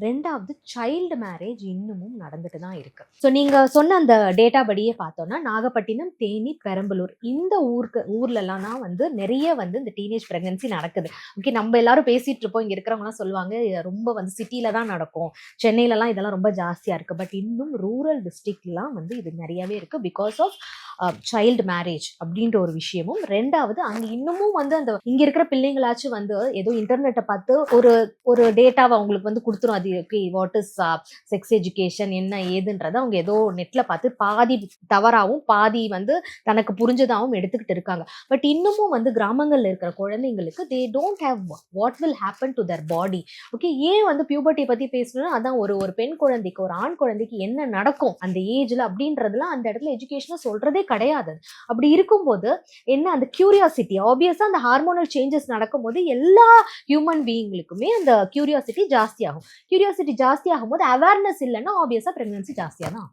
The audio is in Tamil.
ரெண்டாவது சைல்டு மேரேஜ் இன்னமும் நடந்துட்டு தான் இருக்கு. ஸோ நீங்க சொன்ன அந்த டேட்டா படியே பார்த்தோம்னா நாகப்பட்டினம், தேனி, பெரம்பலூர் இந்த ஊர்லலாம் தான் வந்து நிறைய வந்து இந்த டீனேஜ் பிரெக்னன்சி நடக்குது. ஓகே, நம்ம எல்லாரும் பேசிட்டு இருப்போம், இங்க இருக்கிறவங்கலாம் சொல்லுவாங்க ரொம்ப வந்து சிட்டில தான் நடக்கும், சென்னையிலலாம் இதெல்லாம் ரொம்ப ஜாஸ்தியா இருக்கு. பட் இன்னும் ரூரல் டிஸ்ட்ரிக்ட்லாம் வந்து இது நிறையவே இருக்கு பிகாஸ் ஆஃப் சைல்டு மேரேஜ் அப்படின்ற ஒரு விஷயமும். ரெண்டாவது அங்க இன்னமும் வந்து அந்த இங்க இருக்கிற பிள்ளைங்களாச்சும் வந்து ஏதோ இன்டர்நெட்டை பார்த்து ஒரு டேட்டாவை அவங்களுக்கு வந்து கொடுத்துரும். அது வாட் இஸ் செக்ஸ் எஜுகேஷன் என்ன ஏதுன்றதை அவங்க ஏதோ நெட்ல பார்த்து பாதி தவறாகவும் பாதி வந்து தனக்கு புரிஞ்சதாகவும் எடுத்துக்கிட்டு இருக்காங்க. பட் இன்னமும் வந்து கிராமங்கள்ல இருக்கிற குழந்தைங்களுக்கு they don't have what will happen to their body. Okay, ஏன் வந்து பியூபர்ட்டி பத்தி பேசணும்னா அதான் ஒரு பெண் குழந்தைக்கு ஒரு ஆண் குழந்தைக்கு என்ன நடக்கும் அந்த ஏஜ்ல அப்படின்றதுலாம் அந்த இடத்துல எஜுகேஷனா சொல்றதே கிடையாது. அப்படி இருக்கும்போது என்ன அந்த கியூரியாசிட்டி ஆப்வியஸா அந்த ஹார்மோனல் சேஞ்சஸ் நடக்கும்போது எல்லா ஹியூமன் பீயிங்களுக்குமே அந்த கியூரியாசிட்டி ஜாஸ்தி ஆகும். கியூரியாசிட்டி ஜாஸ்தி ஆகும்போது அவேர்னஸ் இல்லைன்னா ஆப்வியஸா பிரெக்னன்சி ஜாஸ்தியா தான்.